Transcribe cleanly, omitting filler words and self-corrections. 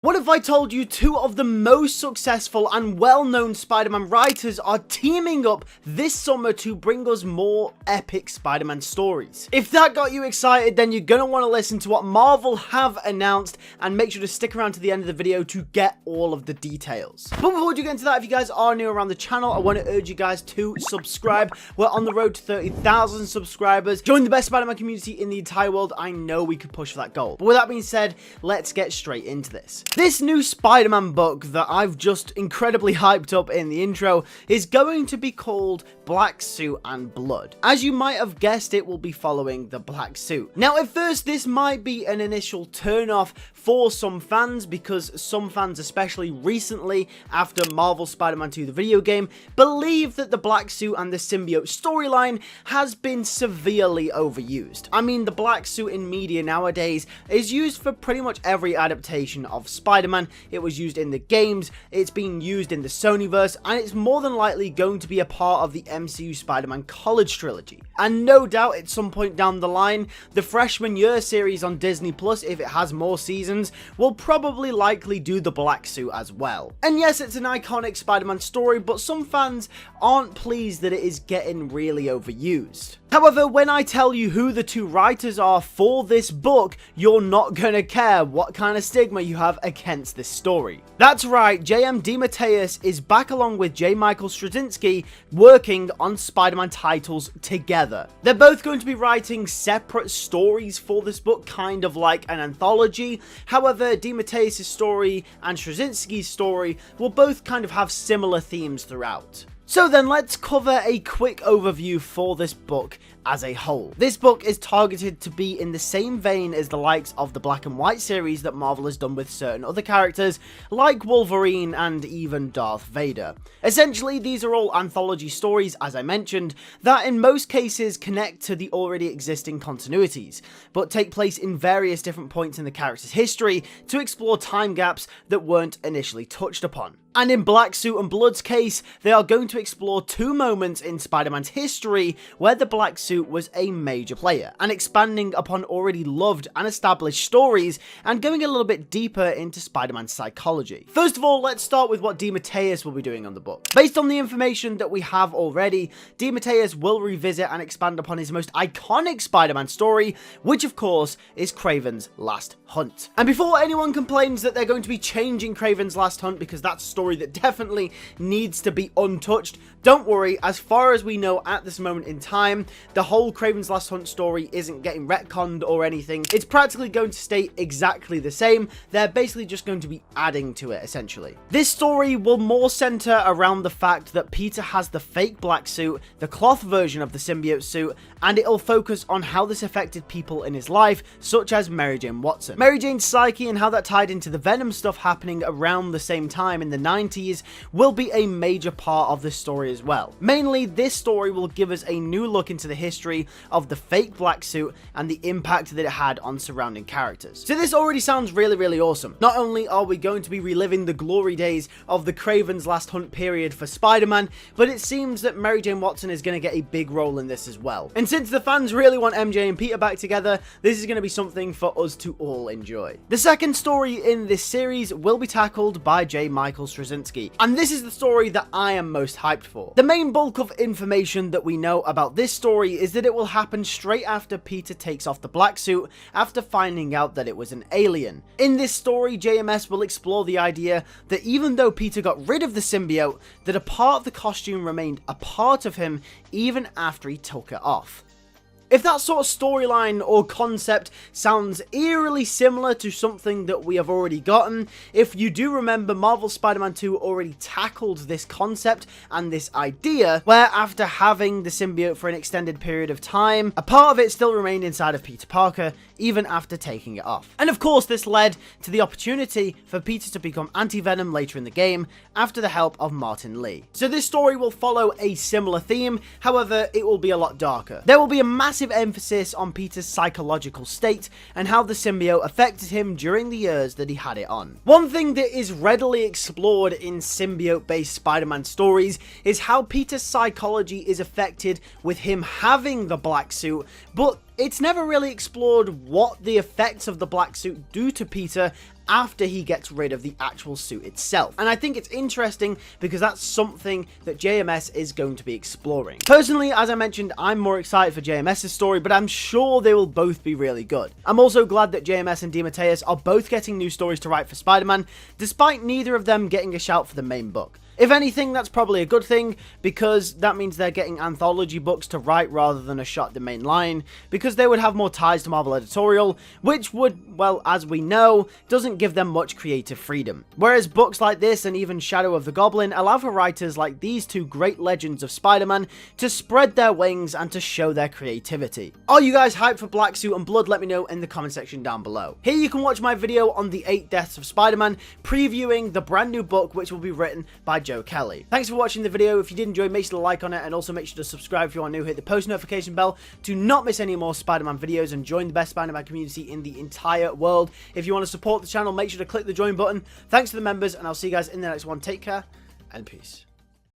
What if I told you two of the most successful and well-known Spider-Man writers are teaming up this summer to bring us more epic Spider-Man stories? If that got you excited, then you're gonna want to listen to what Marvel have announced, and make sure to stick around to the end of the video to get all of the details. But before we get into that, if you guys are new around the channel, I want to urge you guys to subscribe. We're on the road to 30,000 subscribers. Join the best Spider-Man community in the entire world. I know we could push for that goal. But with that being said, let's get straight into this. This new Spider-Man book that I've just incredibly hyped up in the intro is going to be called Black Suit and Blood. As you might have guessed, it will be following the Black Suit. Now, at first, this might be an initial turn-off for some fans, because some fans, especially recently after Marvel Spider-Man 2 the video game, believe that the Black Suit and the Symbiote storyline has been severely overused. I mean, the Black Suit in media nowadays is used for pretty much every adaptation of Spider-Man. It was used in the games, it's being used in the Sonyverse, and it's more than likely going to be a part of the MCU Spider-Man College trilogy. And no doubt at some point down the line, the freshman year series on Disney Plus, if it has more seasons, will probably likely do the Black Suit as well. And yes, it's an iconic Spider-Man story, but some fans aren't pleased that it is getting really overused. However, when I tell you who the two writers are for this book, you're not gonna care what kind of stigma you have against this story. That's right, J.M. DeMatteis is back along with J. Michael Straczynski working on Spider-Man titles together. They're both going to be writing separate stories for this book, kind of like an anthology. However, DeMatteis' story and Straczynski's story will both kind of have similar themes throughout. So then let's cover a quick overview for this book as a whole. This book is targeted to be in the same vein as the likes of the Black and White series that Marvel has done with certain other characters like Wolverine and even Darth Vader. Essentially, these are all anthology stories, as I mentioned, that in most cases connect to the already existing continuities, but take place in various different points in the character's history to explore time gaps that weren't initially touched upon. And in Black Suit and Blood's case, they are going to explore two moments in Spider-Man's history where the Black Suit was a major player, and expanding upon already loved and established stories and going a little bit deeper into Spider-Man's psychology. First of all, let's start with what DeMatteis will be doing on the book. Based on the information that we have already, DeMatteis will revisit and expand upon his most iconic Spider-Man story, which of course is Kraven's Last Hunt. And before anyone complains that they're going to be changing Kraven's Last Hunt because that's a story that definitely needs to be untouched, don't worry, as far as we know at this moment in time, the whole Kraven's Last Hunt story isn't getting retconned or anything. It's practically going to stay exactly the same. They're basically just going to be adding to it, essentially. This story will more center around the fact that Peter has the fake black suit, the cloth version of the symbiote suit, and it'll focus on how this affected people in his life, such as Mary Jane Watson. Mary Jane's psyche and how that tied into the Venom stuff happening around the same time in the 90s will be a major part of this story as well. Mainly, this story will give us a new look into the history of the fake black suit and the impact that it had on surrounding characters. So this already sounds really awesome. Not only are we going to be reliving the glory days of the Kraven's Last Hunt period for Spider-Man, but it seems that Mary Jane Watson is going to get a big role in this as well. And since the fans really want MJ and Peter back together, this is going to be something for us to all enjoy. The second story in this series will be tackled by J. Michael Straczynski, and this is the story that I am most hyped for. The main bulk of information that we know about this story is that it will happen straight after Peter takes off the black suit after finding out that it was an alien. In this story, JMS will explore the idea that even though Peter got rid of the symbiote, that a part of the costume remained a part of him even after he took it off. If that sort of storyline or concept sounds eerily similar to something that we have already gotten, if you do remember, Marvel Spider-Man 2 already tackled this concept and this idea, where after having the symbiote for an extended period of time, a part of it still remained inside of Peter Parker, even after taking it off. And of course, this led to the opportunity for Peter to become Anti-Venom later in the game, after the help of Martin Lee. So this story will follow a similar theme, however, it will be a lot darker. There will be a massive emphasis on Peter's psychological state and how the symbiote affected him during the years that he had it on. One thing that is readily explored in symbiote-based Spider-Man stories is how Peter's psychology is affected with him having the black suit, but it's never really explored what the effects of the black suit do to Peter after he gets rid of the actual suit itself. And I think it's interesting because that's something that JMS is going to be exploring. Personally, as I mentioned, I'm more excited for JMS's story, but I'm sure they will both be really good. I'm also glad that JMS and DeMatteis are both getting new stories to write for Spider-Man, despite neither of them getting a shout for the main book. If anything, that's probably a good thing, because that means they're getting anthology books to write rather than a shot at the main line, because they would have more ties to Marvel editorial, which would, well, as we know, doesn't give them much creative freedom. Whereas books like this and even Shadow of the Goblin allow for writers like these two great legends of Spider-Man to spread their wings and to show their creativity. Are you guys hyped for Black Suit and Blood? Let me know in the comment section down below. Here you can watch my video on the 8 Deaths of Spider-Man, previewing the brand new book which will be written by Joe Kelly. Thanks for watching the video. If you did enjoy, make sure to like on it, and also make sure to subscribe if you are new. Hit the post notification bell to not miss any more Spider-Man videos, and join the best Spider-Man community in the entire world. If you want to support the channel, make sure to click the join button. Thanks to the members, and I'll see you guys in the next one. Take care and peace.